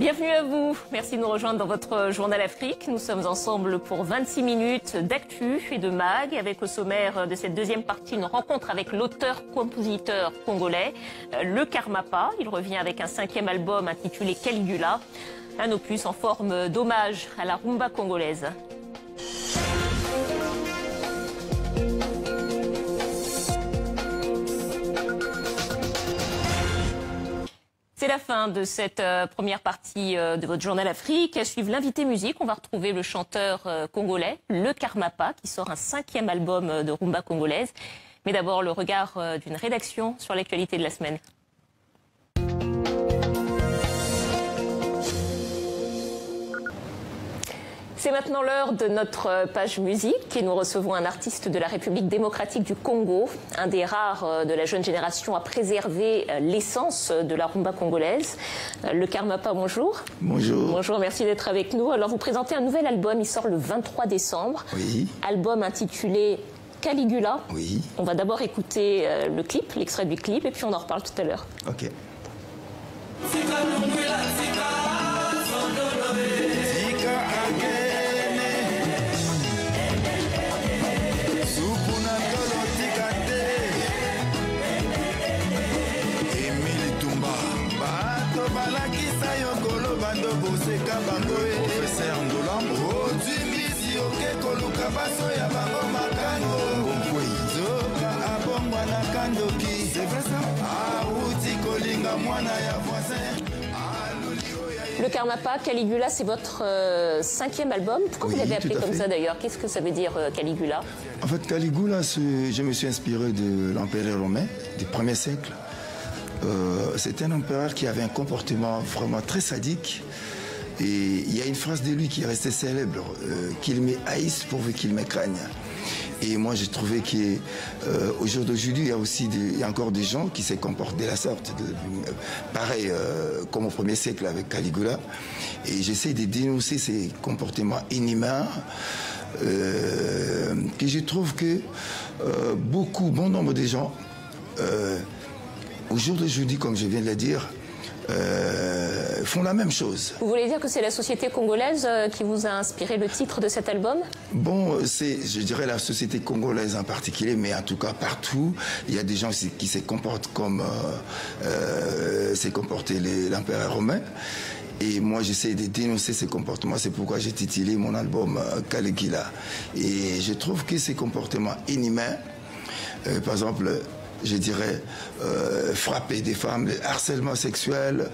Bienvenue à vous. Merci de nous rejoindre dans votre Journal Afrique. Nous sommes ensemble pour 26 minutes d'actu et de mag, avec au sommaire de cette deuxième partie une rencontre avec l'auteur-compositeur congolais, Le Karmapa. Il revient avec un 5e album intitulé Caligula, un opus en forme d'hommage à la rumba congolaise. C'est la fin de cette première partie de votre Journal Afrique. À suivre l'invité musique, on va retrouver le chanteur congolais, Le Karmapa, qui sort un 5e album de rumba congolaise. Mais d'abord, le regard d'une rédaction sur l'actualité de la semaine. C'est maintenant l'heure de notre page musique et nous recevons un artiste de la République démocratique du Congo, un des rares de la jeune génération à préserver l'essence de la rumba congolaise. Le Karmapa, bonjour. Bonjour. Bonjour, merci d'être avec nous. Alors vous présentez un nouvel album, il sort le 23 décembre. Oui. Album intitulé Caligula. Oui. On va d'abord écouter le clip, l'extrait du clip, et puis on en reparle tout à l'heure. Ok. Le Karmapa, Caligula, c'est votre 5e album. Pourquoi vous l'avez appelé comme ça d'ailleurs? Qu'est-ce que ça veut dire Caligula? En fait, Caligula, je me suis inspiré de l'empereur romain du 1er siècle. C'était un empereur qui avait un comportement vraiment très sadique. Et il y a une phrase de lui qui est restée célèbre, qu'il me haïsse pourvu qu'il me craigne. Et moi, j'ai trouvé qu'au jour d'aujourd'hui, il y a encore des gens qui se comportent de la sorte, pareil comme au 1er siècle avec Caligula. Et j'essaie de dénoncer ces comportements inhumains, que je trouve que bon nombre de gens, au jour d'aujourd'hui, comme je viens de le dire, font la même chose. Vous voulez dire que c'est la société congolaise qui vous a inspiré le titre de cet album? Bon, c'est, je dirais, la société congolaise en particulier, mais en tout cas partout, il y a des gens qui se comportent comme s'est comporté l'empereur romain. Et moi, j'essaie de dénoncer ces comportements. C'est pourquoi j'ai titulé mon album Caligula. Et je trouve que ces comportements inhumains, par exemple, je dirais, frapper des femmes, harcèlement sexuel,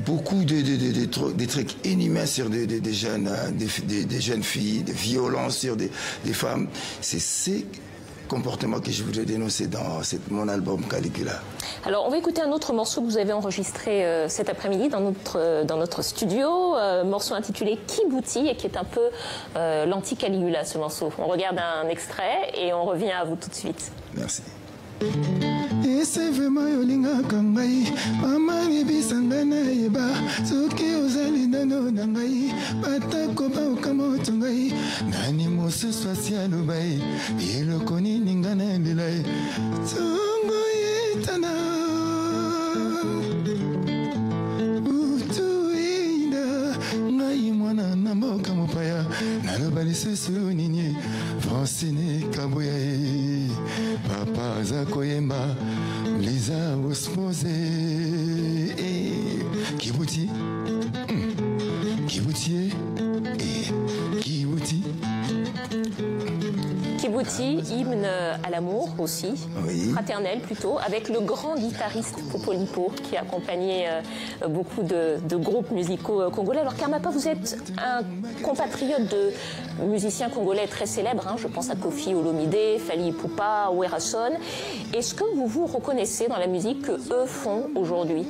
beaucoup de trucs inhumains sur des jeunes filles, des violences sur des femmes. C'est ces comportements que je voudrais dénoncer dans mon album Caligula. Alors, on va écouter un autre morceau que vous avez enregistré cet après-midi dans notre studio, morceau intitulé Kibouti, et qui est un peu l'anti-Caligula, ce morceau. On regarde un extrait et on revient à vous tout de suite. Merci. Papa Zakoyemba, Lisa Osmose, Kibouti, Kibouti, Kibouti. Kibouti, hymne à l'amour aussi, oui. Fraternel plutôt, avec le grand guitariste Popolipo qui a accompagné beaucoup de groupes musicaux congolais. Alors Karmapa, vous êtes un compatriote de musiciens congolais très célèbres, hein. Je pense à Kofi Olomide, Fally Ipupa, Werason. Est-ce que vous vous reconnaissez dans la musique que eux font aujourd'hui?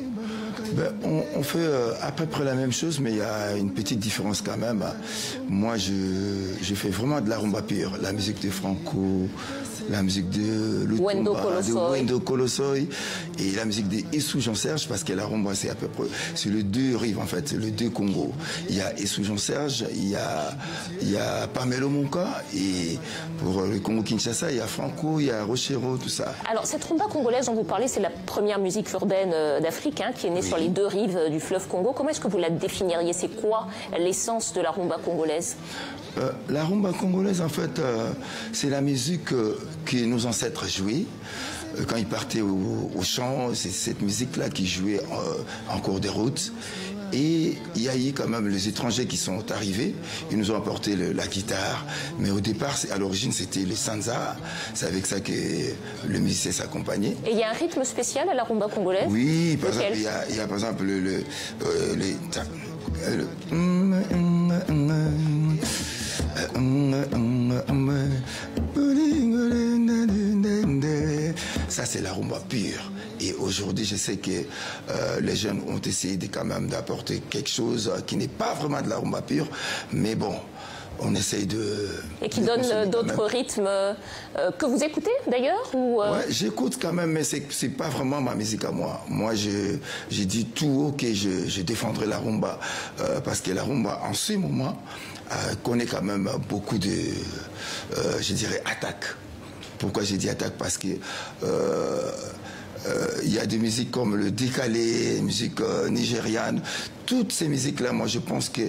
Ben, on fait à peu près la même chose, mais il y a une petite différence quand même. Moi, je fais vraiment de la rumba pure, la musique de Franco, la musique de Wendo Lutumba, de Colossoy. Wendo Colossoy, et la musique de Essou Jean Serge, parce que la rumba c'est à peu près, c'est le deux rives en fait, c'est le deux Congo. Il y a Essou Jean Serge, il y a Pamelo Monka, et pour le Congo Kinshasa, il y a Franco, il y a Rochero, tout ça. Alors, cette rumba congolaise dont vous parlez, c'est la première musique urbaine d'Afrique, hein, qui est née sur les deux rives du fleuve Congo. Comment est-ce que vous la définiriez? C'est quoi l'essence de la rumba congolaise? La rumba congolaise, en fait, c'est la musique que nos ancêtres jouaient. Quand ils partaient au champ, c'est cette musique-là qui jouait en cours de route. Et il y a eu quand même les étrangers qui sont arrivés. Ils nous ont apporté la guitare. Mais au départ, à l'origine, c'était le sanza. C'est avec ça que le musicien s'accompagnait. Et il y a un rythme spécial à la rumba congolaise? Oui, par exemple, il y a par exemple ça, c'est la rumba pure. Et aujourd'hui, je sais que les jeunes ont essayé quand même d'apporter quelque chose qui n'est pas vraiment de la rumba pure, mais bon, on essaye de... Et qui donne d'autres rythmes que vous écoutez d'ailleurs ou Ouais, j'écoute quand même, mais c'est pas vraiment ma musique à moi. Moi, j'ai dit tout haut que je défendrai la rumba, parce que la rumba, en ce moment, connaît quand même beaucoup de, je dirais, attaques. Pourquoi j'ai dit attaque? Parce que il y a des musiques comme le décalé, musique nigériane. Toutes ces musiques-là, moi je pense que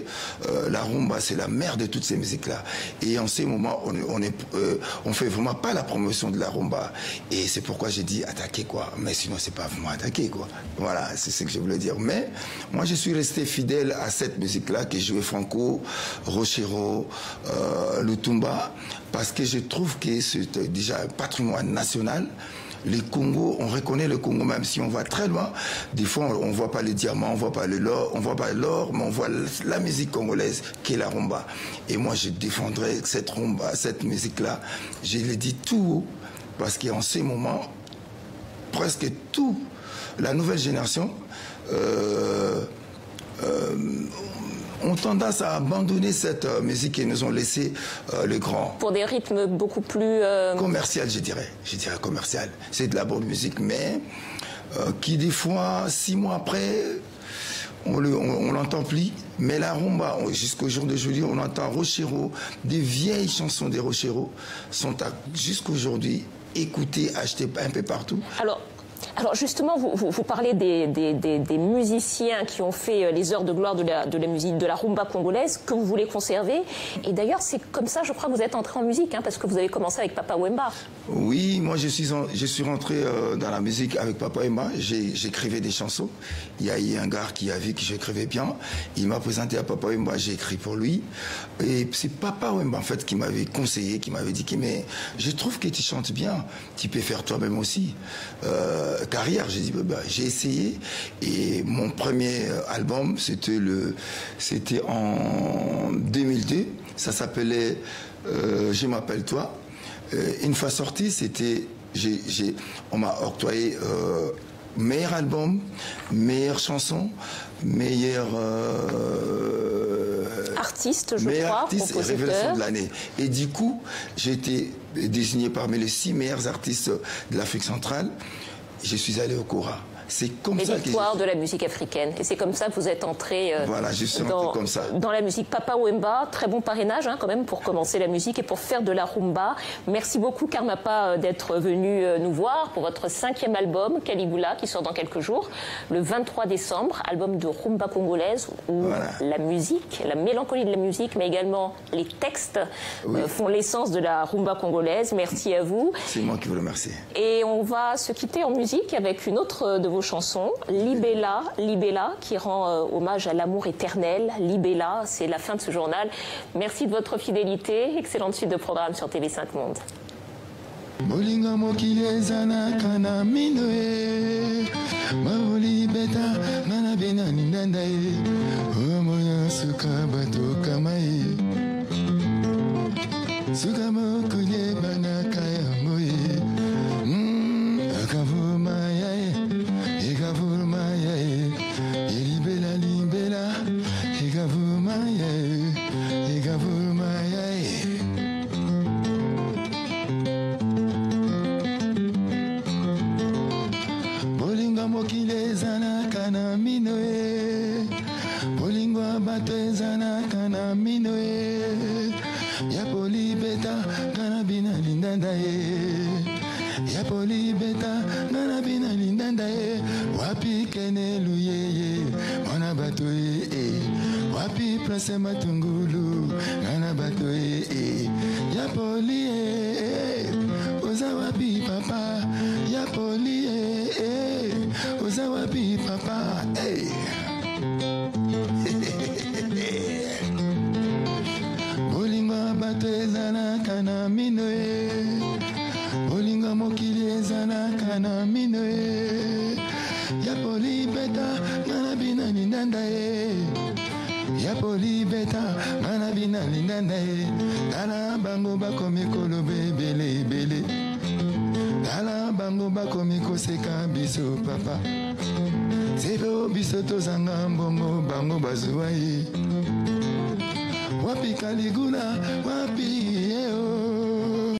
la rumba, c'est la mère de toutes ces musiques-là. Et en ces moments, on fait vraiment pas la promotion de la rumba. Et c'est pourquoi j'ai dit attaquer, quoi. Mais sinon, c'est pas vraiment attaquer, quoi. Voilà, c'est ce que je voulais dire. Mais moi, je suis resté fidèle à cette musique-là que jouait Franco, Rochero, Lutumba, parce que je trouve que c'est déjà un patrimoine national. Les Congos, on reconnaît le Congo, même si on va très loin. Des fois, on ne voit pas les diamants, on ne voit pas l'or, mais on voit la musique congolaise qui est la rumba. Et moi, je défendrai cette rumba, cette musique-là. Je l'ai dit tout haut, parce qu'en ces moments, presque tout, la nouvelle génération, ont tendance à abandonner cette musique et nous ont laissé les grands. pour des rythmes beaucoup plus... Commercial, je dirais commercial. C'est de la bonne musique, mais qui des fois, 6 mois après, on l'entend plus. Mais la rumba, jusqu'au jour d'aujourd'hui, on entend Rochero, des vieilles chansons des Rochero sont jusqu'à aujourd'hui écoutées, achetées un peu partout. Alors justement, vous parlez des musiciens qui ont fait les heures de gloire de la musique, de la rumba congolaise, que vous voulez conserver. Et d'ailleurs, c'est comme ça, je crois, que vous êtes entré en musique, hein, parce que vous avez commencé avec Papa Wemba. Oui, moi je suis rentré dans la musique avec Papa Wemba. J'écrivais des chansons. Il y a eu un gars qui a vu que j'écrivais bien. Il m'a présenté à Papa Wemba, j'ai écrit pour lui. Et c'est Papa Wemba en fait qui m'avait conseillé, qui m'avait dit mais je trouve que tu chantes bien, tu peux faire toi-même aussi. Carrière, j'ai dit j'ai essayé et mon premier album c'était en 2002, ça s'appelait Je m'appelle toi. Une fois sorti, on m'a octroyé meilleur album, meilleure chanson, meilleur artiste, artiste et révélation de l'année. Et du coup, j'ai été désigné parmi les 6 meilleurs artistes de l'Afrique centrale. Je suis allé au Cora. C'est comme ça que victoires de la musique africaine. Et c'est comme ça que vous êtes entré voilà, je suis entré comme ça. Dans la musique. Papa Wemba, très bon parrainage hein, quand même pour commencer la musique et pour faire de la rumba. Merci beaucoup Karmapa d'être venu nous voir pour votre 5e album, Caligula, qui sort dans quelques jours, le 23 décembre, album de rumba congolaise où la musique, la mélancolie de la musique, mais également les textes font l'essence de la rumba congolaise. Merci à vous. C'est moi qui vous remercie. Et on va se quitter en musique avec une autre de vos chansons, Libella, Libella, qui rend hommage à l'amour éternel. Libella, c'est la fin de ce journal. Merci de votre fidélité. Excellente suite de programme sur TV5 Monde. kana minoe Polingwa bato ezana kana minoe Ya poli beta kana bina lindanda Ya poli beta kana bina lindanda Wapi kene luyeye Mwana bato Wapi prase matungulu Kana bato Ya poli Oza wapi papa Ya poli Oza wapi papa Bolinga bato ezana kana minoe Bolinga mokili ezana kana minoe Ya poli beta Mana bina lindanda Ya poli beta Mana bina lindanda Tala bango bako mikolo bele bele Tala bango bako miko seka biso papa Sebo biso tozanga mbongo bango bazuwa Wapi Caligula, wapi